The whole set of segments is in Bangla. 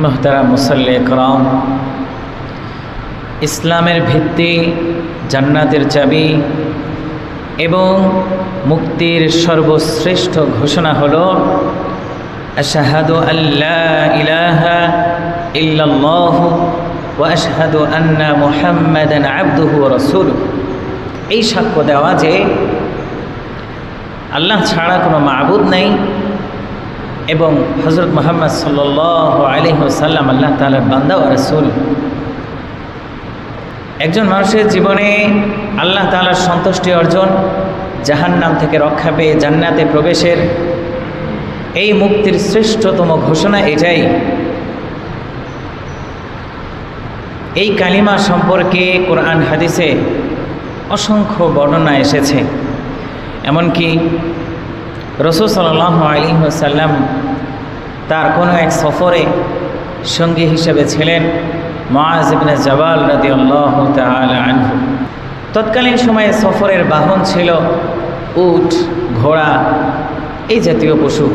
মুহতারাম মুসল্লি کرام, ইসলামের ভিত্তি, জান্নাতের চাবি এবং মুক্তির সর্বশ্রেষ্ঠ ঘোষণা হলো আশহাদু আল্লা ইলাহা ইল্লাল্লাহু ওয়া আশহাদু আন্না মুহাম্মাদান আবদুহু ওয়া রাসূলুহু। এই সাক্ষ্য দেওয়া যে আল্লাহ ছাড়া কোনো মাবুদ নেই এবং হযরত মুহাম্মদ সাল্লাল্লাহু আলাইহি ওয়াসাল্লাম আল্লাহ তাআলার বান্দা ও রাসূল। একজন মানুষের জীবনে আল্লাহ তাআলার সন্তুষ্টি অর্জন, জাহান্নাম থেকে রক্ষা পেয়ে জান্নাতে প্রবেশের এই মুক্তির শ্রেষ্ঠতম ঘোষণা এটাই। এই কালিমা সম্পর্কে কোরআন হাদিসে অসংখ্য বর্ণনা এসেছে। এমনকি রাসূল সাল্লাল্লাহু আলাইহি ওয়াসাল্লাম তার কোনো এক সফরে সঙ্গী হিসেবে ছিলেন মুআজ ইবনে জাবাল রাদিয়াল্লাহু তাআলা আনহু। তৎকালীন সময়ে সফরের বাহন ছিল উট, ঘোড়া, এই জাতীয় পশু।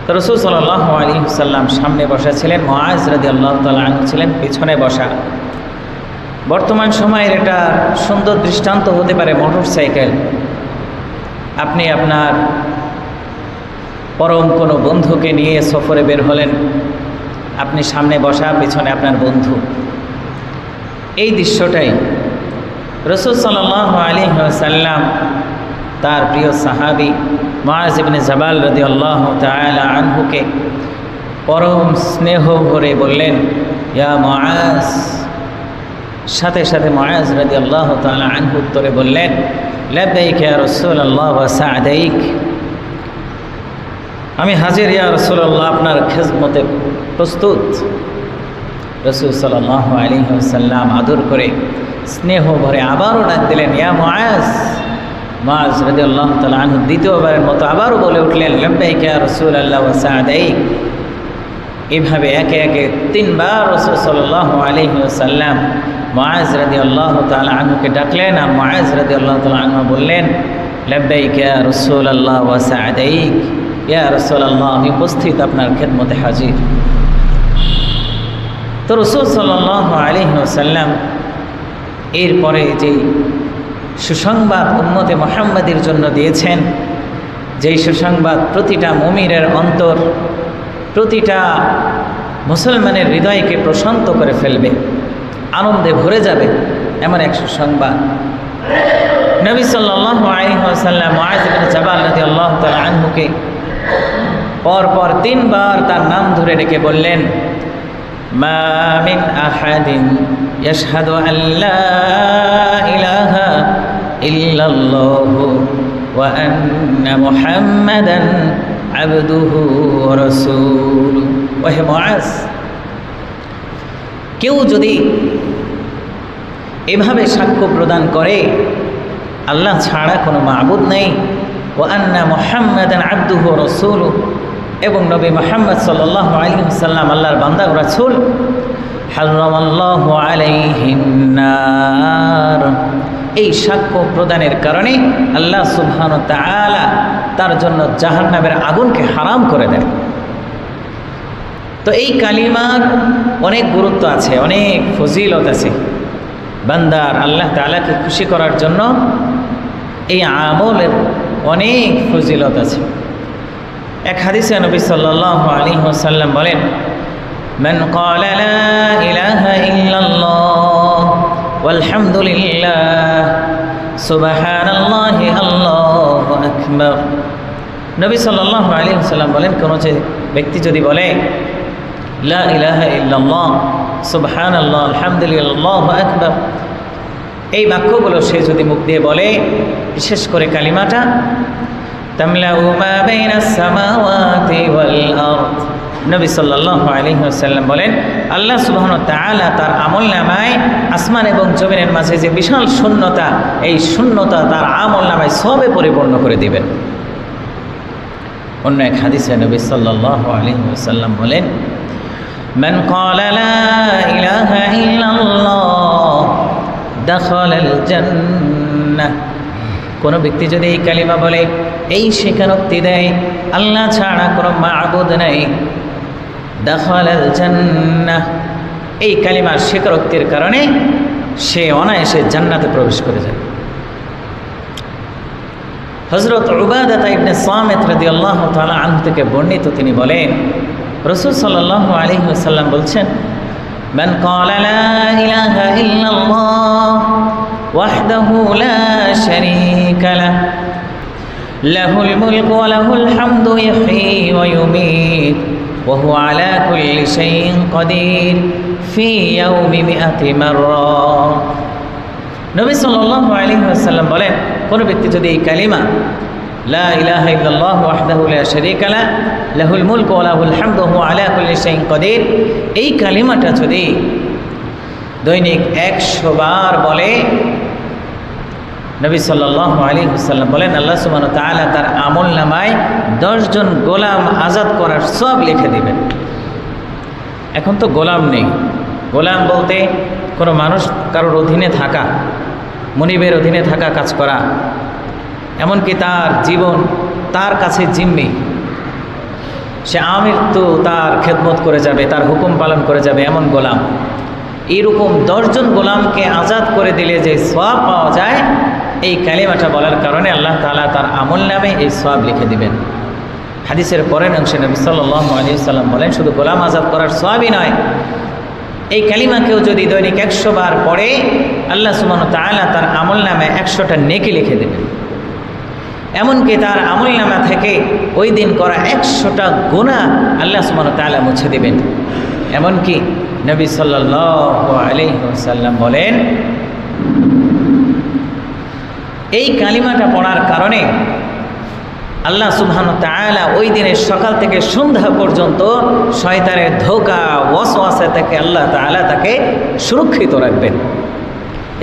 তো রাসূল সাল্লাল্লাহু আলাইহি ওয়াসাল্লাম সামনে বসা ছিলেন, মুআজ রাদিয়াল্লাহু তাআলা আনহু ছিলেন পিছনে বসা। বর্তমান সময়ের এটা সুন্দর দৃষ্টান্ত হতে পারে মোটরসাইকেল। আপনি আপনার পরম কোনো বন্ধুকে নিয়ে সফরে বের হলেন, আপনি সামনে বসা, পিছনে আপনার বন্ধু। এই দৃশ্যটাই রাসূল সাল্লাল্লাহু আলাইহি ওয়াসাল্লাম তার প্রিয় সাহাবী মুআজ ইবনে জাবাল রাদিয়াল্লাহু তাআলা আনহুকে পরম স্নেহ ভরে বললেন, ইয়া মুআজ। সাথে সাথে মুআজ রাদিয়াল্লাহু তাআলা আনহু উত্তরে বললেন, লাব্বাইক ইয়া রাসূলুল্লাহ ওয়া সা'দাইক। আমি হাজির ইয়া রাসূলুল্লাহ, আপনার খেদমতে প্রস্তুত। রাসূল সাল্লাল্লাহু আলাইহি ওয়াসাল্লাম আদর করে স্নেহ ভরে আবারও ডাক দিলেন, ইয়া মুআজ। মুআজ রাদিয়াল্লাহু তাআলা আনহু দ্বিতীয়বারের মতো আবারও বলে উঠলেন, লাব্বাইক ইয়া রাসূলুল্লাহ ওয়া সা'দাইক। এভাবে একে একে তিনবার রাসূল সাল্লাল্লাহু আলাইহি ওয়াসাল্লাম মুআজ রাদিয়াল্লাহু তাআলা আনহুকে ডাকলেন, আর মুআজ রাদিয়াল্লাহু তাআলা আনহু বললেন, লাব্বাইক ইয়া রাসূলুল্লাহ ওয়া সা'দাইক। ইয়া রাসূলুল্লাহ, আমি উপস্থিত, আপনার খেদমতে হাজির। তো রাসূল সাল্লাল্লাহু আলাইহি ওয়াসাল্লাম এরপরে যেই সুসংবাদ উম্মতে মুহাম্মাদের জন্য দিয়েছেন, যেই সুসংবাদ প্রতিটা মুমিনের অন্তর, প্রতিটা মুসলমানের হৃদয়কে প্রশান্ত করে ফেলবে, আনন্দে ভরে যাবে, এমন এক সুসংবাদ নবী সাল্লাল্লাহু আলাইহি ওয়াসাল্লাম মুআজ ইবনে জাবাল রাদিয়াল্লাহু তাআলা আনহুকে পরপর তিনবার তার নাম ধরে ডেকে বললেন, মা মিন আহাদিন ইয়াশহাদু আল্লা ইলাহা ইল্লাল্লাহু ওয়া আন্না মুহাম্মাদান আবদুহু ওয়া রাসূলুহু। ওহে মুআজ, কেউ যদি এভাবে সাক্ষ্য প্রদান করে আল্লাহ ছাড়া কোনো মাবুদ নেই, ওয়া আন্না মুহাম্মাদান আবদুহু ওয়া রাসূলুহু, এবং নবী মুহাম্মদ সাল্লাল্লাহু আলাইহি ওয়াসাল্লাম আল্লাহর বান্দা ও রাসূল, হারামাল্লাহু আলাইহিন নার। এই সাক্ষ্য প্রদানের কারণে আল্লাহ সুবহানাহু ওয়া তাআলা তার জন্য জাহান্নামের আগুনকে হারাম করে দেন। তো এই কালিমার অনেক গুরুত্ব আছে, অনেক ফজিলত আছে। বান্দার আল্লাহ তাআলাকে খুশি করার জন্য এই আমলের অনেক ফজিলত আছে। এক হাদিসে নবী সাল্লাল্লাহু আলাইহি ওয়াসাল্লাম বলেন, মান ক্বালা লা ইলাহা ইল্লাল্লাহ ওয়ালহামদুলিল্লাহ সুবহানাল্লাহি আল্লাহু আকবার। নবী সাল্লাল্লাহু আলাইহি ওয়াসাল্লাম বলেন, কোনো যে ব্যক্তি যদি বলে লা ইলাহা ইল্লাল্লাহ সুবহানাল্লাহ আলহামদুলিল্লাহ আল্লাহু আকবার, এই বাক্যগুলো সে যদি মুখ দিয়ে বলে, বিশেষ করে কালিমাটা, তামলাউ মা বাইনাস সামাওয়াতি ওয়াল আরদ, নবী সাল্লাল্লাহু আলাইহি ওয়াসাল্লাম বলেন, আল্লাহ সুবহানাহু ওয়া তাআলা তার আমলনামায় আসমান এবং জমিনের মাঝে যে বিশাল শূন্যতা, এই শূন্যতা তার আমলনামায় সবে পরিপূর্ণ করে দিবেন। অন্য এক হাদিসে নবী সাল্লাল্লাহু আলাইহি ওয়াসাল্লাম বলেন, মান ক্বালা লা ইলাহা ইল্লাল্লাহ দাখালাল জান্নাহ। কোনো ব্যক্তি যদি এই কালিমা বলে, এই স্বীকারোক্তি দেয় আল্লাহ ছাড়া কোনো মাবুদ নাই, দাখালাল জান্নাহ। এই কালিমার স্বীকারোক্তির কারণে সে অনায়াসে জান্নাতে প্রবেশ করে যায়। হযরত উবাদা ইবনে সামিত রাদিয়াল্লাহু তাআলা আনহু থেকে বর্ণিত, তিনি বলেন রাসূল সাল্লাল্লাহু আলাইহি ওয়াসাল্লাম বলছেন, মান ক্বালা লা ইলাহা ইল্লাল্লাহ ওয়াহদাহু লা শারীকা লাহু লাহুল মুলকু ওয়া লাহুল হামদু ইহয়ী ওয়া ইউমীত ওয়া হুয়া আলা কুল্লি শাইইন কাদির ফি ইয়াউমি মিআতি মাররা। নবী সাল্লাল্লাহু আলাইহি ওয়াসাল্লাম বলেন, কোন ব্যক্তি যদি এই কালিমা লা ইলাহা ইল্লাল্লাহু ওয়াহদাহু লা শারীকা লাহু লাহুল মুলকু ওয়া লাহুল হামদু ওয়া হুয়া আলা কুল্লি শাইইন কাদির, এই কালিমাটা যদি দৈনিক 100 বার বলে, নবী সাল্লাল্লাহু আলাইহি ওয়াসাল্লাম বলেন আল্লাহ সুবহানাহু ওয়া তাআলা তার আমলনামায় 10 জন গোলাম আজাদ করার সওয়াব লিখে দিবেন। এখন তো গোলাম নেই। গোলাম বলতে কোনো মানুষ কারোর অধীনে থাকা, মনিবের অধীনে থাকা, কাজ করা, এমনকি তার জীবন তার কাছে জিম্মি, সে আমৃত্যু তার খেদমত করে যাবে, তার হুকুম পালন করে যাবে, এমন গোলাম। এইরকম 10 জন গোলামকে আজাদ করে দিলে যে সওয়াব পাওয়া যায়, এই কালিমাটা বলার কারণে আল্লাহ তাআলা তার আমল নামে এই সওয়াব লিখে দিবেন। হাদিসের পরের অংশে নবী সাল্লাল্লাহু আলাইহি ওয়াসাল্লাম বলেন, শুধু গোলাম আজাদ করার সওয়াবই নয়, এই কালিমাকেও যদি দৈনিক 100 বার পড়ে, আল্লাহ সুবহানাহু ওয়া তাআলা তার আমল নামে 100টা নেকি লিখে দেবেন। এমনকি তার আমল নামা থেকে ওই দিন করা 100টা গুনাহ আল্লাহ সুবহানাহু ওয়া তাআলা মুছে দেবেন। এমনকি নবী সাল্লাল্লাহু আলাইহি ওয়াসাল্লাম বলেন, এই কালিমাটা পড়ার কারণে আল্লাহ সুবহানাহু ওয়া তাআলা ওই দিনের সকাল থেকে সন্ধ্যা পর্যন্ত শয়তানের ধোঁকা ওয়াসওয়াসা থেকে আল্লাহ তাআলা তাকে সুরক্ষিত রাখবেন।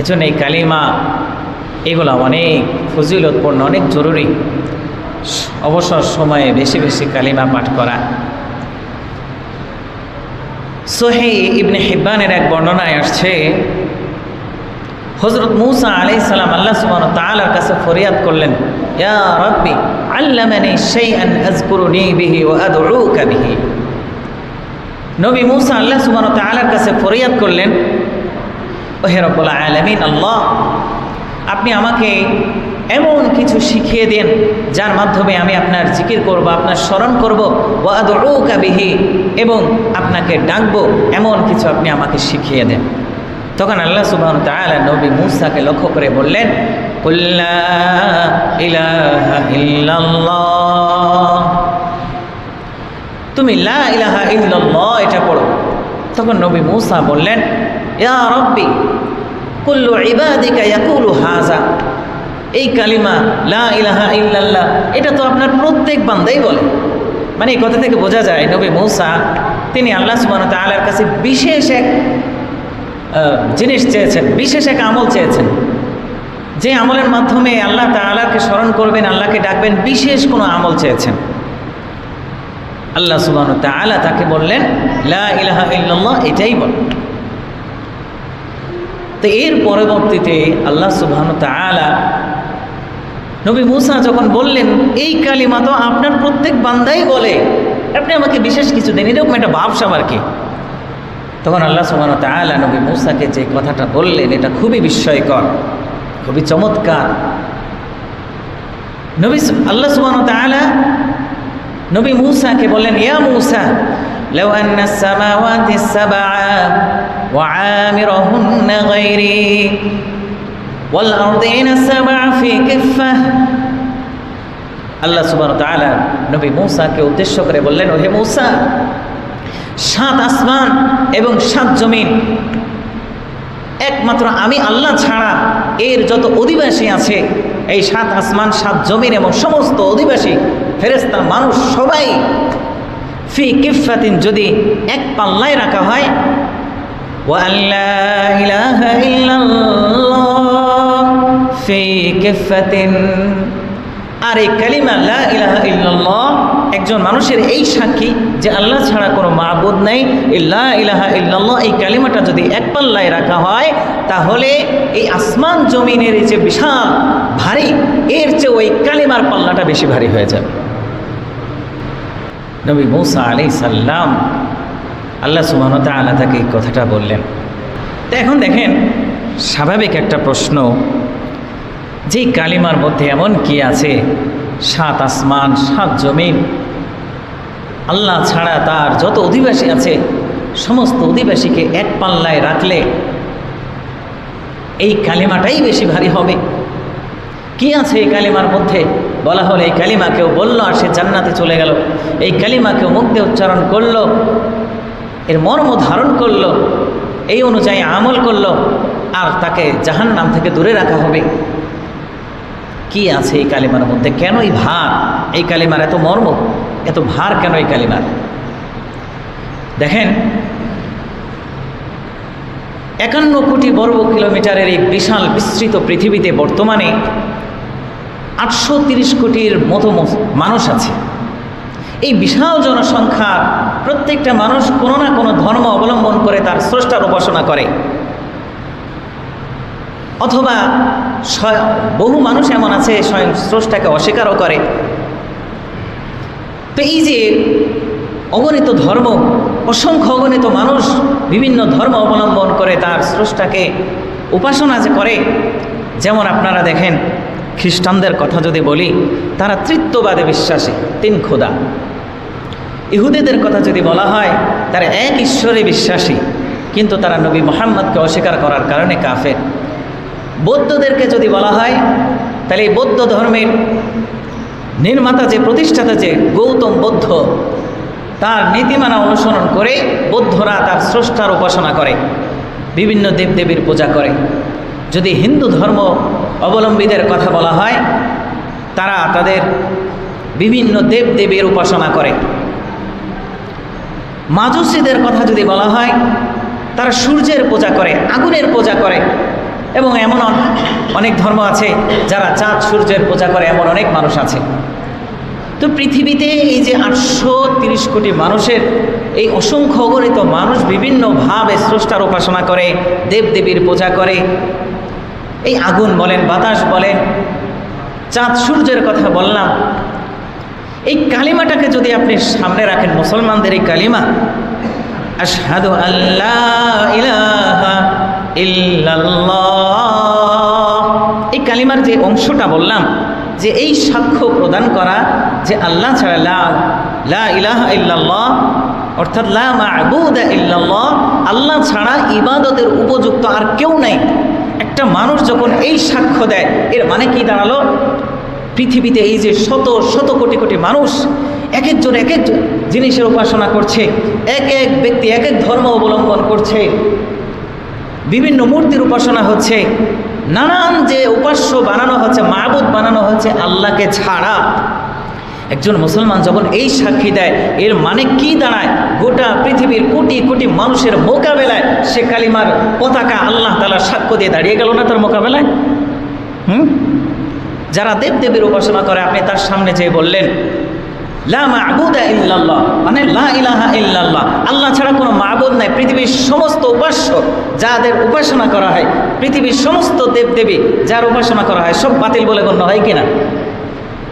এজন্য এই কালিমা এগুলো অনেক ফজিলতপূর্ণ, অনেক জরুরি। অবসর সময়ে বেশি বেশি কালিমা পাঠ করা। সহিহ ইবনে হিব্বানের এক বর্ণনায় আসছে, হযরত মূসা আলাইহিস সালাম আল্লাহ সুবহানাহু ওয়া তাআলার কাছে ফরিয়াদ করলেন, ইয়া রাব্বি আল্লামানি শাইআন আযকুরুনি বিহি ওয়া আদউকা বিহি। নবী মূসা আল্লাহ সুবহানাহু ওয়া তাআলার কাছে ফরিয়াদ করলেন, ওহে রব্বুল আলামিন, আল্লাহ আপনি আমাকে এমন কিছু শিখিয়ে দেন যার মাধ্যমে আমি আপনার জিকির করব, আপনার স্মরণ করব, ওয়া আদউকা বিহি, এবং আপনাকে ডাকবো, এমন কিছু আপনি আমাকে শিখিয়ে দেন। তখন আল্লাহ সুবহানাহু ওয়া তাআলা নবী মূসাকে লক্ষ্য করে বললেন, কুল লা ইলাহা ইল্লাল্লাহ, তুমি লা ইলাহা ইল্লাল্লাহ এটা পড়ো। তখন নবী মূসা বললেন, ইয়া রাব্বি কুল্লু ইবাদিকা ইয়াকুলু হাযা, এই কালিমা লা ইলাহা ইল্লাল্লাহ এটা তো আপনার প্রত্যেক বান্দাই বলে। মানে এই কথা থেকে বোঝা যায় নবী মূসা তিনি আল্লাহ সুবহানাহু ওয়া তাআলার কাছে বিশেষ এক জিনিস চেয়েছেন, বিশেষ এক আমল চেয়েছেন, যে আমলের মাধ্যমে আল্লাহ তাআলাকে স্মরণ করবেন, আল্লাহকে ডাকবেন, বিশেষ কোনো আমল চেয়েছেন। আল্লাহ সুবহানাহু ওয়া তাআলা তাকে বললেন লা ইলাহা ইল্লাল্লাহ এটাই বল। তো এর পরবর্তীতে আল্লাহ সুবহানাহু ওয়া তাআলা নবী মূসা যখন বললেন এই কালিমা তো আপনার প্রত্যেক বান্দাই বলে, আপনি আমাকে বিশেষ কিছু দেন, এরকম একটা ভাবসাব আর কি। তখন আল্লাহ সুবহানাহু ওয়া তাআলা নবী মূসাকে যে কথাটা বললেন এটা খুবই বিস্ময়কর, খুবই চমৎকার। আল্লাহ সুবহানাহু ওয়া তাআলা নবী মূসাকে বললেন, ইয়া মূসা লাউ আন্না আস-সামাওয়াতি আস-সাবআ ওয়া আমিরুহুন্না গায়রি ওয়াল আরদিনা আস-সাবআ ফি কিফাহ। আল্লাহ সুবহানাহু ওয়া তাআলা নবী মূসাকে উদ্দেশ্য করে বললেন, ওহে মূসা, 7 আসমান এবং 7 জমিন একমাত্র আমি আল্লাহ ছাড়া এর যত অধিবাসী আছে, এই 7 আসমান 7 জমিন এবং সমস্ত অধিবাসী ফেরেশতা মানুষ সবাই ফি কিফাতিন যদি এক পাল্লায় রাখা হয়, ওয়া আল্লা ইলাহা ইল্লাল্লাহ ফি কিফাতিন, আর এই কালিমা লা ইলাহা ইল্লাল্লাহ একজন মানুষের এই সাক্ষী যে আল্লাহ ছাড়া কোনো মাবুদ নেই, এই লা ইলাহা ইল্লাল্লাহ এই কালিমাটা যদি এক পাল্লায় রাখা হয়, তাহলে এই আসমান জমিনের এই যে বিশাল ভারী, এর চেয়ে ওই কালিমার পাল্লাটা বেশি ভারী হয়ে যাবে। নবী মূসা আলাইহিস সালাম আল্লাহ সুবহানাহু ওয়া তাআলা তাকে এই কথাটা বললেন। তো এখন দেখেন, স্বাভাবিক একটা প্রশ্ন, যেই কালিমার মধ্যে এমন কি আছে, 7 আসমান 7 জমিন, আল্লাহ ছাড়া তার যত অধিবাসী আছে সমস্ত অধিবাসীকে এক পাল্লায় রাখলে এই কালিমাটাই বেশি ভারী হবে। কি আছে এই কালিমার মধ্যে? বলা হলো এই কালিমা কেউ বলল আর সে জান্নাতে চলে গেল, এই কালিমা কেউ মুখ দিয়ে উচ্চারণ করলো, এর মর্ম ধারণ করলো, এই অনুযায়ী আমল করলো, আর তাকে জাহান্নাম থেকে দূরে রাখা হবে। কি আছে এই কালিমার মধ্যে? কেন এই ভার? এই কালিমার এত মর্ম, এত ভার কেন এই কালিমার? দেখেন, 51 কোটি বর্গ কিলোমিটারের এই বিশাল বিস্তৃত পৃথিবীতে বর্তমানে 830 কোটির মতো মানুষ আছে। এই বিশাল জনসংখ্যার প্রত্যেকটা মানুষ কোনো না কোনো ধর্ম অবলম্বন করে তার স্রষ্টার উপাসনা করে, অথবা বহু মানুষ এমন আছে স্বয়ং স্রষ্টাকে অস্বীকারও করে। তো এই যে অগণিত ধর্ম, অসংখ্য অগণিত মানুষ বিভিন্ন ধর্ম অবলম্বন করে তার স্রষ্টাকে উপাসনা যে করে, যেমন আপনারা দেখেন খ্রিস্টানদের কথা যদি বলি, তারা তৃত্ববাদে বিশ্বাসী, 3 খোদা। ইহুদিদের কথা যদি বলা হয়, তারা এক ঈশ্বরে বিশ্বাসী, কিন্তু তারা নবী মুহাম্মদকে অস্বীকার করার কারণে কাফের। বৌদ্ধদেরকে যদি বলা হয়, তাহলে এই বৌদ্ধ ধর্মের নির্মাতা যে প্রতিষ্ঠাতা যে গৌতম বুদ্ধ, তার নীতিমালা অনুসরণ করে বৌদ্ধরা তার স্রষ্টার উপাসনা করে, বিভিন্ন দেবদেবীর পূজা করে। যদি হিন্দু ধর্ম অবলম্বীদের কথা বলা হয়, তারা তাদের বিভিন্ন দেবদেবীর উপাসনা করে। মাজুসীদের কথা যদি বলা হয়, তারা সূর্যের পূজা করে, আগুনের পূজা করে, এবং এমন অনেক ধর্ম আছে যারা চাঁদ সূর্যের পূজা করে, এমন অনেক মানুষ আছে। তো পৃথিবীতে এই যে 830 কোটি মানুষের এই অসংখ্য অগণিত মানুষ বিভিন্নভাবে স্রষ্টার উপাসনা করে, দেবদেবীর পূজা করে। এই আগুন বলেন, বাতাস বলেন, চাঁদ সূর্যের কথা বললাম, এই কালিমাটাকে যদি আপনি সামনে রাখেন, মুসলমানদের এই কালিমা, আশহাদু আল্লা ইলাহা ইল্লাল্লাহ, এই কালিমার যে অংশটা বললাম, যে এই সাক্ষ্য প্রদান করা যে আল্লাহ ছাড়া লা ইলাহা ইল্লাল্লাহ, অর্থাৎ লা মা'বুদা ইল্লাল্লাহ, আল্লাহ ছাড়া ইবাদতের উপযুক্ত আর কেউ নাই। একটা মানুষ যখন এই সাক্ষ্য দেয়, এর মানে কি দাঁড়ালো? পৃথিবীতে এই যে শত শত কোটি কোটি মানুষ এক একজন এক এক জিনিসের উপাসনা করছে, এক এক ব্যক্তি এক এক ধর্ম অবলম্বন করছে, বিভিন্ন মূর্তির উপাসনা হচ্ছে, নানান যে উপাস্য বানানো হচ্ছে, মাবুদ বানানো হচ্ছে আল্লাহকে ছাড়া। একজন মুসলমান যখন এই সাক্ষী দেয়, এর মানে কি দাঁড়ায়? গোটা পৃথিবীর কোটি কোটি মানুষের মোকাবেলায় সে কালিমার পতাকা আল্লাহ তাআলা সাক্ষ্য দিয়ে দাঁড়িয়ে গেল না তার মোকাবেলায়? যারা দেবদেবীর উপাসনা করে, আপনি তার সামনে যেয়ে বললেন লা মা'বুদা ইল্লাল্লাহ, মানে লা ইলাহা ইল্লাল্লাহ, আল্লাহ ছাড়া কোনো মা'বুদ নাই। পৃথিবীর সমস্ত উপাস্য যাদের উপাসনা করা হয়, পৃথিবীর সমস্ত দেবদেবী যার উপাসনা করা হয়, সব বাতিল বলে গণ্য হয় কিনা?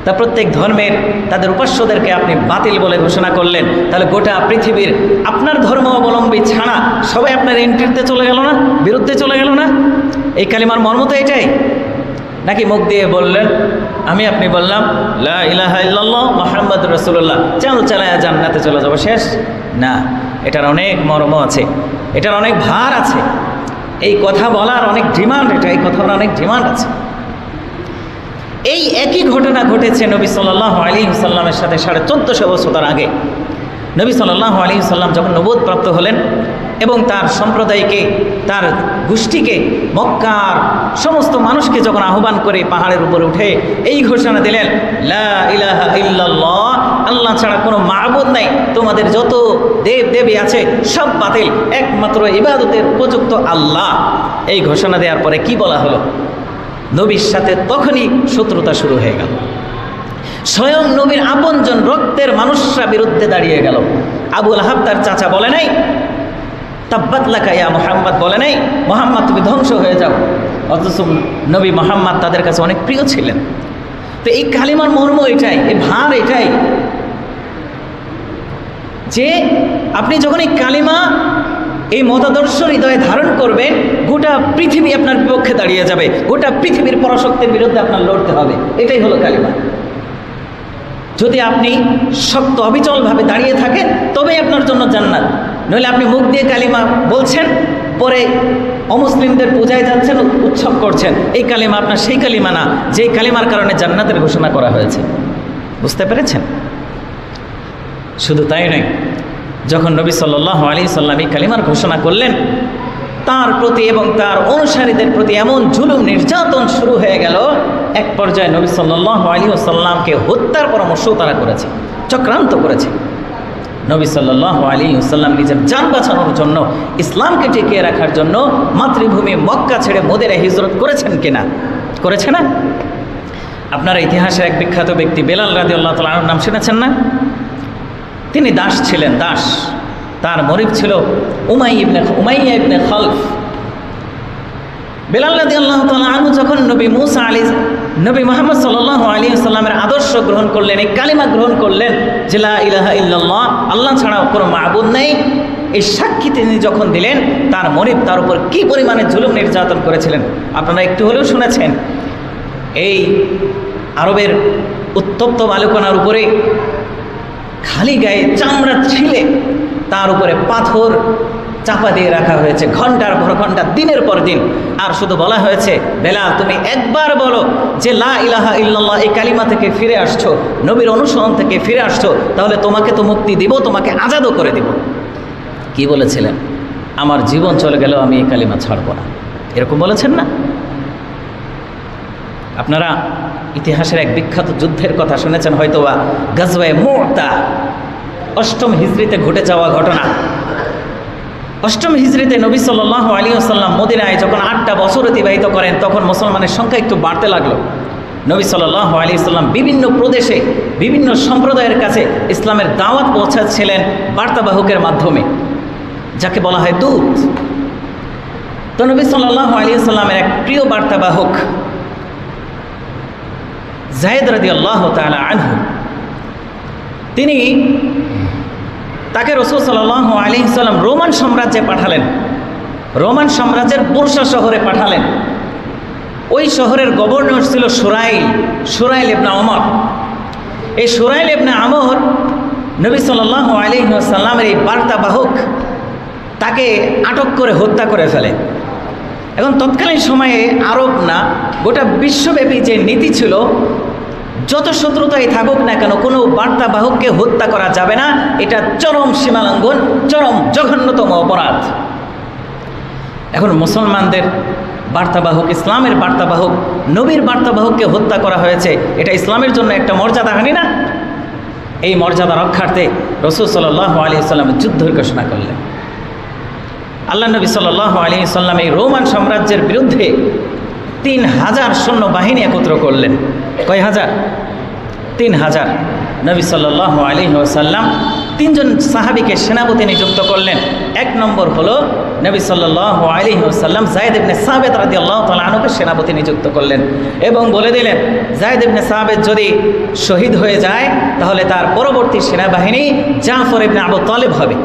তা প্রত্যেক ধর্মের তাদের উপাস্যদেরকে আপনি বাতিল বলে ঘোষণা করলেন, তাহলে গোটা পৃথিবীর আপনার ধর্ম অবলম্বী ছাড়া সবাই আপনার এন্ট্রিতে চলে গেল না, বিরুদ্ধে চলে গেল না? এই কালিমার মর্ম তো এটাই। নাকি মুখ দিয়ে বললেন, আমি আপনি বললাম লা ইলাহা ইল্লাল্লাহ মুহাম্মাদুর রাসূলুল্লাহ, চালায়া জান্নাতে চলে যাব, শেষ? না, এটার অনেক মর্ম আছে, এটার অনেক ভার আছে, এই কথা বলার অনেক ডিমান্ড, এই কথার অনেক ডিমান্ড আছে। এই একই ঘটনা ঘটেছে নবী সাল্লাল্লাহু আলাইহি ওয়াসাল্লামের সাথে 1450 বছর আগে। নবী সাল্লাল্লাহু আলাইহি ওয়াসাল্লাম যখন নবুয়ত প্রাপ্ত হলেন এবং তার সম্প্রদায়কে, তার গোষ্ঠীকে, মক্কার সমস্ত মানুষকে যখন আহ্বান করে পাহাড়ের উপরে উঠে এই ঘোষণা দিলেন, লা ইলাহা ইল্লাল্লাহ, আল্লাহ ছাড়া কোনো মা'বুদ নাই, তোমাদের যত দেব দেবী আছে সব বাতিল, একমাত্র ইবাদতের উপযুক্ত আল্লাহ। এই ঘোষণা দেওয়ার পরে কি বলা হলো? নবীর সাথে তখনই শত্রুতা শুরু হয়ে গেল। স্বয়ং নবীর আপনজন রক্তের মানুষরা বিরুদ্ধে দাঁড়িয়ে গেল। আবু লাহাব তার চাচা বলে নাই তাব্বাত লাকা ইয়া মুহাম্মদ, বলে নাই মুহাম্মদ তুমি ধ্বংস হয়ে যাও, অথচ নবী মুহাম্মদ তাদের কাছে অনেক প্রিয় ছিলেন। তো এই কালিমার মর্ম এটাই, এই ভার এটাই। যে আপনি যখন এই কালিমা, এই মতাদর্শ হৃদয়ে ধারণ করবেন, গোটা পৃথিবী আপনার বিপক্ষে দাঁড়িয়ে যাবে, গোটা পৃথিবীর পরাশক্তির বিরুদ্ধে আপনার লড়তে হবে। এটাই হলো কালিমা। যদি আপনি শক্ত অবিচলভাবে দাঁড়িয়ে থাকেন তবেই আপনার জন্য জান্নাত। নইলে আপনি মুখ দিয়ে কালিমা বলছেন, পরে অমুসলিমদের পূজায় যাচ্ছেন, উৎসব করছেন, এই কালিমা আপনার সেই কালিমা না যেই কালিমার কারণে জান্নাতের ঘোষণা করা হয়েছে। বুঝতে পেরেছেন? শুধু তাই নয়, যখন নবী সাল্লাল্লাহু আলাইহি সাল্লাম এই কালিমার ঘোষণা করলেন, তার প্রতি এবং তার অনুসারীদের প্রতি এমন জুলুম নির্যাতন শুরু হয়ে গেল, এক পর্যায়ে নবী সাল্লাল্লাহু আলাইহি ওয়াসাল্লামকে হত্যার পরামর্শও তারা করেছে, চক্রান্ত করেছে। নবী সাল্লাল্লাহু আলাইহি ওয়াসাল্লাম নিজের জান বাঁচানোর জন্য, ইসলামকে টিকিয়ে রাখার জন্য মাতৃভূমি মক্কা ছেড়ে মদিনায় হিজরত করেছেন কিনা? করেছে না? আপনারা ইতিহাসের এক বিখ্যাত ব্যক্তি বেলাল রাদিয়াল্লাহু তাআলা আনহুর নাম শুনেছেন না? তিনি দাস ছিলেন, দাস। তার মরিদ ছিল উমাইয়া ইবনে খালফ। বেলাল রাদিয়াল্লাহু তাআলা আনহু যখন নবী মুহাম্মদ সাল্লাল্লাহু আলাইহি ওয়াসাল্লামের আদর্শ গ্রহণ করলেন, এই কালিমা গ্রহণ করলেন যে লা ইলাহা ইল্লাল্লাহ, আল্লাহ ছাড়া কোনো মাবুদ নেই, এই সাক্ষী তিনি যখন দিলেন, তার মরিদ তার উপর কী পরিমাণে জুলুম নির্যাতন করেছিলেন আপনারা একটু হলেও শুনেছেন। এই আরবের উত্তপ্ত বালুকণার উপরে খালি গায়ে চামড়া ছিলে তার উপরে পাথর চাপা দিয়ে রাখা হয়েছে, ঘন্টার পর ঘন্টা, দিনের পর দিন। আর শুধু বলা হয়েছে, বেলাল তুমি একবার বলো যে লা ইলাহা ইল্লাল্লাহ, এই কালিমা থেকে ফিরে আসছো, নবীর অনুসরণ থেকে ফিরে আসছো, তাহলে তোমাকে তো মুক্তি দিব, তোমাকে আজাদও করে দিব। কি বলেছিলেন? আমার জীবন চলে গেল, আমি এই কালিমা ছাড়ব না। এরকম বলেছেন না? আপনারা ইতিহাসের এক বিখ্যাত যুদ্ধের কথা শুনেছেন হয়তোবা, গাজওয়ায়ে মু'তা, 8ম হিজরিতে ঘটে যাওয়া ঘটনা। 8ম হিজরিতে নবী সাল্লাল্লাহু আলাইহি ওয়াসাল্লাম মদিনায় যখন 8টা বছর অতিবাহিত করেন, তখন মুসলমানের সংখ্যা একটু বাড়তে লাগলো। নবী সাল্লাল্লাহু আলাইহি ওয়াসাল্লাম বিভিন্ন প্রদেশে বিভিন্ন সম্প্রদায়ের কাছে ইসলামের দাওয়াত পৌঁছাচ্ছিলেন বার্তাবাহকের মাধ্যমে, যাকে বলা হয় দূত। তো নবী সাল্লাল্লাহু আলাইহি ওয়াসাল্লামের এক প্রিয় বার্তাবাহক যায়েদ রাদিয়াল্লাহু তাআলা আনহু, তিনি তাকে রাসূল সাল্লাল্লাহু আলাইহি ওয়াসাল্লাম রোমান সাম্রাজ্যে পাঠালেন, রোমান সাম্রাজ্যের বুরসা শহরে পাঠালেন। ওই শহরের গভর্নর ছিল সুরাইল ইবনে ওমর। এই সুরাইল ইবনে ওমর নবী সাল্লাল্লাহু আলাইহি ওয়াসাল্লামের এই বার্তাবাহক তাকে আটক করে হত্যা করে ফেলে। এখন তৎকালীন সময়ে আরব না, গোটা বিশ্বব্যাপী যে নীতি ছিল, যত শত্রুতাই থাকুক না কেন, কোনো বার্তাবাহককে হত্যা করা যাবে না, এটা চরম সীমালঙ্ঘন, চরম জঘন্যতম অপরাধ। এখন মুসলমানদের বার্তাবাহক, ইসলামের বার্তাবাহক, নবীর বার্তাবাহককে হত্যা করা হয়েছে, এটা ইসলামের জন্য একটা মর্যাদাহানি না? এই মর্যাদা রক্ষার্থে রাসূল সাল্লাল্লাহু আলাইহি ওয়াসাল্লাম যুদ্ধের ঘোষণা করলেন। আল্লাহ নবী সাল্লাল্লাহু আলাইহি ওয়াসাল্লাম এই রোমান সাম্রাজ্যের বিরুদ্ধে 3000 সৈন্য বাহিনী একত্র করলেন। কয় হাজার? 3000। নবী সাল্লাল্লাহু আলাইহি ওয়াসাল্লাম 3 জন সাহাবীকে সেনাপতি নিযুক্ত করলেন। 1 নম্বর হলো নবী সাল্লাল্লাহু আলাইহি ওয়াসাল্লাম যায়েদ ইবনে সাবিত রাদিয়াল্লাহু তাআলা আনহুকে সেনাপতি নিযুক্ত করলেন এবং বলে দিলেন, যায়েদ ইবনে সাবিত যদি শহীদ হয়ে যায় তাহলে তার পরবর্তী সেনাবাহিনী জাফর ইবনে আবু তালেব হবে।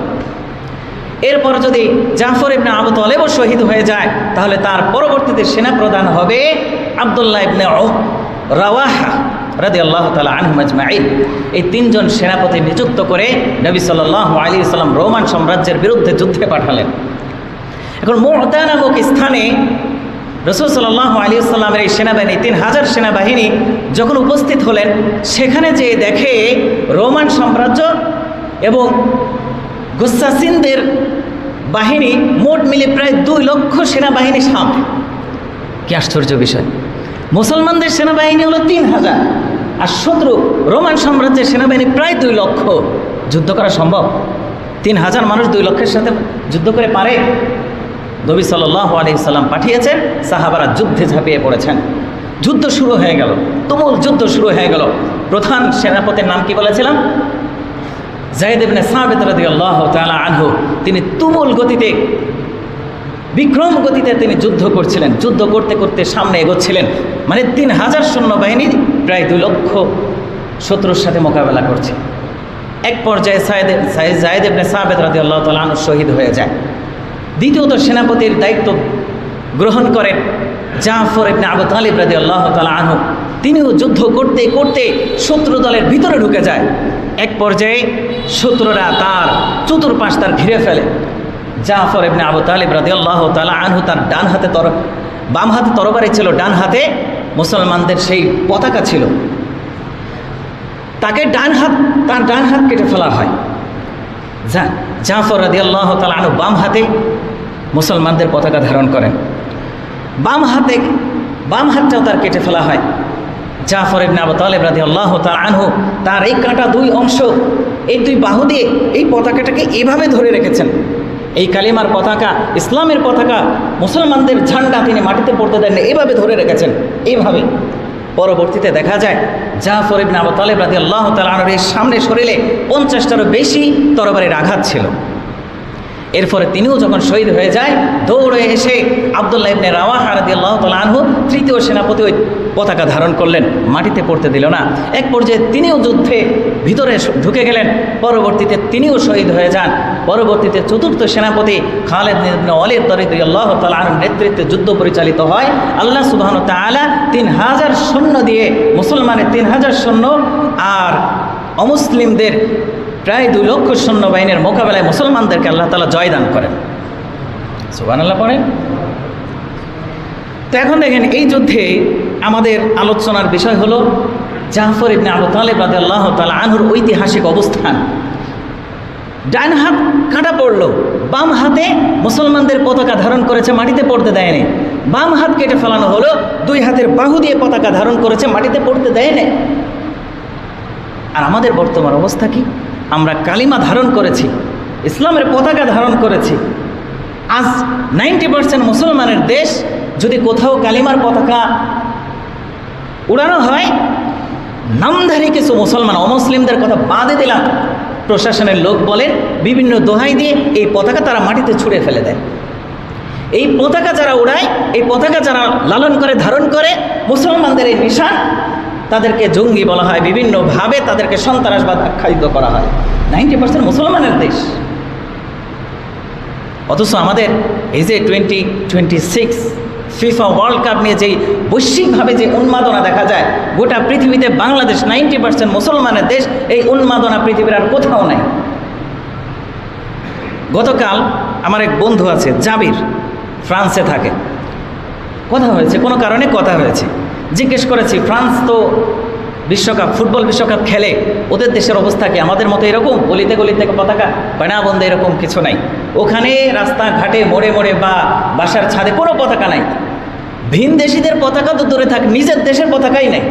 এরপর যদি জাফর ইবনে আবু তালেবও শহীদ হয়ে যায় তাহলে তার পরবর্তীতে সেনাপ্রধান হবে আব্দুল্লাহ ইবনে রাওয়াহা রাদিয়াল্লাহু তাআলা আনহুম আজমাইন। এই 3 জন সেনাপতি নিযুক্ত করে নবী সাল্লাল্লাহু আলাইহি ওয়াসাল্লাম রোমান সাম্রাজ্যের বিরুদ্ধে যুদ্ধে পাঠালেন। এখন মু'তা নামক স্থানে রাসূল সাল্লাল্লাহু আলাইহি ওয়াসাল্লামের এই সেনাবাহিনী 3000 সেনাবাহিনী যখন উপস্থিত হলেন, সেখানে যে দেখে রোমান সাম্রাজ্য এবং গুসাসিনদের বাহিনী মোট মিলে প্রায় 2 লক্ষ সেনাবাহিনী সামনে। কি আশ্চর্য বিষয়! মুসলমানদের সেনাবাহিনী হলো 3000, আর শত্রু রোমান সাম্রাজ্যের সেনাবাহিনী প্রায় 2 লক্ষ। যুদ্ধ করা সম্ভব? 3000 মানুষ 2 লক্ষের সাথে যুদ্ধ করে পারে? নবী সাল্লাল্লাহু আলাইহি ওয়াসাল্লাম পাঠিয়েছেন, সাহাবারা যুদ্ধে ঝাঁপিয়ে পড়েছেন। যুদ্ধ শুরু হয়ে গেল, তুমুল যুদ্ধ শুরু হয়ে গেল। প্রধান সেনাপতির নাম কি বলেছিলাম? যায়েদ ইবনে সাবিত রাদিয়াল্লাহু তাআলা আনহু। তিনি তুমুল গতিতে, বিক্রম গতিতে তিনি যুদ্ধ করছিলেন। যুদ্ধ করতে করতে সামনে এগোচ্ছিলেন, মানে 3000 সৈন্যবাহিনী প্রায় 2 লক্ষ শত্রুর সাথে মোকাবেলা করছে। এক পর্যায়ে যায়েদ ইবনে সাবিত রাদিয়াল্লাহু তাআলা আনহু শহীদ হয়ে যায়। দ্বিতীয়ত সেনাপতির দায়িত্ব গ্রহণ করেন জাফর ইবনে আবু তালিব রাদিয়াল্লাহু তাআলা আনহু। তিনিও যুদ্ধ করতে করতে শত্রু দলের ভিতরে ঢুকে যায়। এক পর্যায়ে শত্রুরা তার চতুর্পাশ তার ঘিরে ফেলে। জাফর ইবনে আবু তালিব রাদিয়াল্লাহু তাআলা আনহু তার বাম হাতে তরবারি ছিল, ডান হাতে মুসলমানদের সেই পতাকা ছিল। তাকে তার ডান হাত কেটে ফেলা হয়। জাফর রাদিয়াল্লাহু তাআলা আনহু বাম হাতে মুসলমানদের পতাকা ধারণ করেন। বাম হাতটাও তার কেটে ফেলা হয়। জাফর ইবনে আবু তালিব রাদিয়াল্লাহু তাআলা আনহু তার এই কাটা দুই অংশ, এই দুই বাহু দিয়ে এই পতাকাটাকে এভাবে ধরে রেখেছেন। এই কালিমার পতাকা, ইসলামের পতাকা, মুসলমানদের ঝান্ডা তিনি মাটিতে পড়তে দেন না, এইভাবে ধরে রেখেছেন, এইভাবে। পরবর্তীতে দেখা যায় জাফর ইবনে আবু তালিব রাদিয়াল্লাহু তাআলা আনহুর এই সামনে শরীরে 50টারও বেশি তরবারির আঘাত ছিল। এরপরে তিনিও যখন শহীদ হয়ে যায়, দৌড়ে এসে আব্দুল্লাহ ইবনে রাওয়াহা রাদিয়াল্লাহু তাআলা আনহু তৃতীয় সেনাপতি ওই পতাকা ধারণ করলেন, মাটিতে পড়তে দিল না। এক পর্যায়ে তিনিও যুদ্ধে ভিতরে ঢুকে গেলেন। পরবর্তীতে তিনিও শহীদ হয়ে যান। পরবর্তীতে চতুর্থ সেনাপতি খালিদ ইবনে ওয়ালিদ রাদিয়াল্লাহু তাআলা আনহুর নেতৃত্বে যুদ্ধ পরিচালিত হয়। আল্লাহ সুবহানাহু ওয়া তাআলা 3000 সৈন্য দিয়ে, মুসলমানের 3000 সৈন্য আর অমুসলিমদের প্রায় 2 লক্ষ সৈন্যবাহিনীর মোকাবেলায় মুসলমানদেরকে আল্লাহ তাআলা জয়দান করেন। সুবহানাল্লাহ পড়েন। তো এখন দেখেন, এই যুদ্ধে আমাদের আলোচনার বিষয় হলো জাফর ইবনে আবু তালিব রাদিয়াল্লাহু তাআলা আনহুর ঐতিহাসিক অবস্থান। ডান হাত কাটা পড়ল, বাম হাতে মুসলমানদের পতাকা ধারণ করেছে, মাটিতে পড়তে দেয়নি। বাম হাত কেটে ফেলানো হলো, 2 হাতের বাহু দিয়ে পতাকা ধারণ করেছে, মাটিতে পড়তে দেয়নি। আর আমাদের বর্তমান অবস্থা কি? আমরা কালিমা ধারণ করেছি, ইসলামের পতাকা ধারণ করেছি। আজ 90% মুসলমানের দেশ। যদি কোথাও কালিমার পতাকা উড়ানো হয়, নামধারী কিছু মুসলমান, অমুসলিমদের কথা বাদে দিলাম, প্রশাসনের লোক বলেন বিভিন্ন দোহাই দিয়ে এই পতাকা তারা মাটিতে ছুঁড়ে ফেলে দেয়। এই পতাকা যারা উড়ায়, এই পতাকা যারা লালন করে, ধারণ করে, মুসলমানদের এই নিশান, তাদেরকে জঙ্গি বলা হয়, বিভিন্নভাবে তাদেরকে সন্ত্রাসবাদ আখ্যায়িত করা হয়। 90% মুসলমানের দেশ। অথচ আমাদের এই যে 2026 ফিফা ওয়ার্ল্ড কাপ নিয়ে যেই বৈশ্বিকভাবে যে উন্মাদনা দেখা যায়, গোটা পৃথিবীতে বাংলাদেশ 90% মুসলমানের দেশ। এই উন্মাদনা পৃথিবীর আর কোথাও নাই। গতকাল আমার এক বন্ধু আছে, জাবির, ফ্রান্সে থাকে। কথা হয়েছে, কোনো কারণে কথা হয়েছে। জিজ্ঞেস করেছি, ফ্রান্স তো বিশ্বকাপ, ফুটবল বিশ্বকাপ খেলে, ওদের দেশের অবস্থা কি আমাদের মতো এরকম গলিতে গলিতে পতাকা? বানা বন্ধে এরকম কিছু নাই। ওখানে রাস্তাঘাটে, মোড়ে মোড়ে বা বাসার ছাদে কোনো পতাকা নাই। ভিন দেশিদের পতাকা তো দূরে থাক, নিজের দেশের পতাকাই নেই।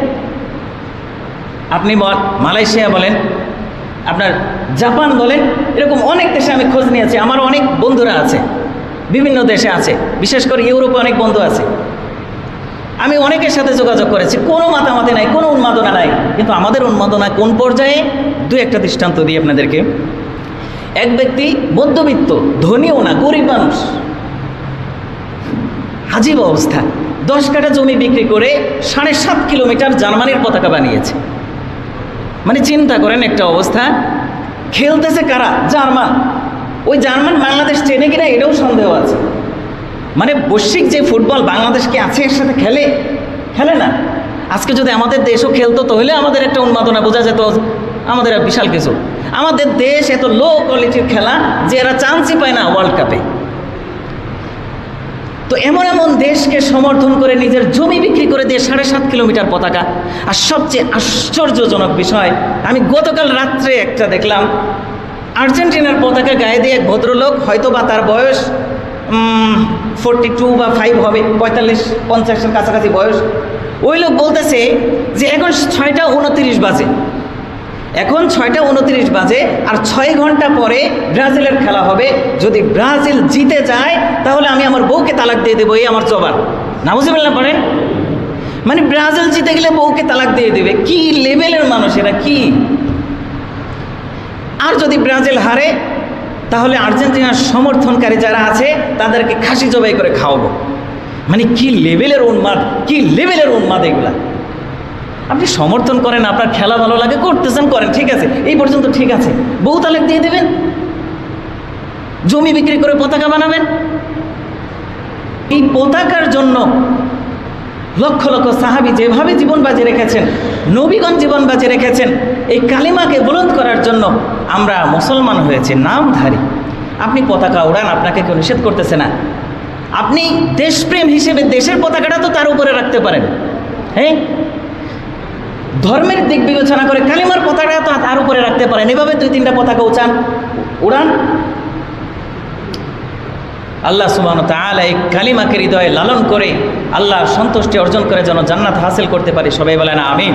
আপনি মালয়েশিয়া বলেন, আপনার জাপান বলেন, এরকম অনেক দেশে আমি খোঁজ নিয়েছি। আমার অনেক বন্ধুরা আছে, বিভিন্ন দেশে আছে, বিশেষ করে ইউরোপে অনেক বন্ধু আছে। আমি অনেকের সাথে যোগাযোগ করেছি, কোনো মাতামাতি নাই, কোনো উন্মাদনা নাই। কিন্তু আমাদের উন্মাদনা কোন পর্যায়ে? 2-1টা দৃষ্টান্ত দিই আপনাদেরকে। এক ব্যক্তি মধ্যবিত্ত, ধনীও না, গরিব মানুষ, আজীব অবস্থা। 10 কাঠা জমি বিক্রি করে 7.5 কিলোমিটার জার্মানির পতাকা বানিয়েছে। মানে চিন্তা করেন একটা অবস্থা। খেলতেছে কারা? জার্মান। ওই জার্মান বাংলাদেশ চেনে কিনা এটাও সন্দেহ আছে। মানে বৈশ্বিক যে ফুটবল, বাংলাদেশ কি আছে এর সাথে? খেলে না। আজকে যদি আমাদের দেশও খেলতো, তাহলে আমাদের একটা উন্মাদনা বোঝা যেত, আমাদের বিশাল কিছু। আমাদের দেশ এত লো কোয়ালিটির খেলা যে এরা চান্সই পায় না ওয়ার্ল্ড কাপে। তো এমন এমন দেশকে সমর্থন করে নিজের জমি বিক্রি করে দিয়ে 7.5 কিলোমিটার পতাকা। আর সবচেয়ে আশ্চর্যজনক বিষয়, আমি গতকাল রাত্রে একটা দেখলাম, আর্জেন্টিনার পতাকা গায়ে দিয়ে এক ভদ্রলোক, হয়তো বা তার বয়স 42 বা 5 হবে, 45-50-এর কাছাকাছি বয়স। ওই লোক বলতেছে যে এখন 6টা 29 বাজে, এখন 6টা 29 বাজে, আর 6 ঘন্টা পরে ব্রাজিলের খেলা হবে। যদি ব্রাজিল জিতে যায় তাহলে আমি আমার বউকে তালাক দিয়ে দেবো, এই আমার জবাব। নাউজুবিল্লাহ পড়েন। মানে ব্রাজিল জিতে গেলে বউকে তালাক দিয়ে দেবে? কি লেভেলের মানুষ এরা, কি! আর যদি ব্রাজিল হারে তাহলে আর্জেন্টিনার সমর্থনকারী যারা আছে তাদেরকে খাসি জবাই করে খাওয়াবো। মানে কি লেভেলের উন্মাদ, কি লেভেলের উন্মাদ এগুলা! আপনি সমর্থন করেন, আপনার খেলা ভালো লাগে, করতেছেন, করেন, ঠিক আছে, এই পর্যন্ত ঠিক আছে। বউ তালাক দিয়ে দেবেন, জমি বিক্রি করে পতাকা বানাবেন। এই পতাকার জন্য লক্ষ লক্ষ সাহাবী যেভাবে জীবন বাজি রেখেছেন, নবীগণ জীবন বাজি রেখেছেন, এই কালিমাকে বুলন্দ করার জন্য আমরা মুসলমান হয়েছি, নামধারী। আপনি পতাকা উড়ান, আপনাকে কেউ নিষেধ করতেছে না। আপনি দেশপ্রেম হিসেবে দেশের পতাকাটা তো তার উপরে রাখতে পারেন। হ্যাঁ, ধর্মের দিক বিবেচনা করে কালিমার পতাকা তো তার উপরে রাখতে পারেন। এভাবে 2-3টা পতাকা উড়ান। আল্লাহ সুবহানাহু ওয়া তাআলা এই কালিমাকে হৃদয়ে লালন করে আল্লাহর সন্তুষ্টি অর্জন করে যেন জান্নাত হাসিল করতে পারি। সবাই বলেন আমিন।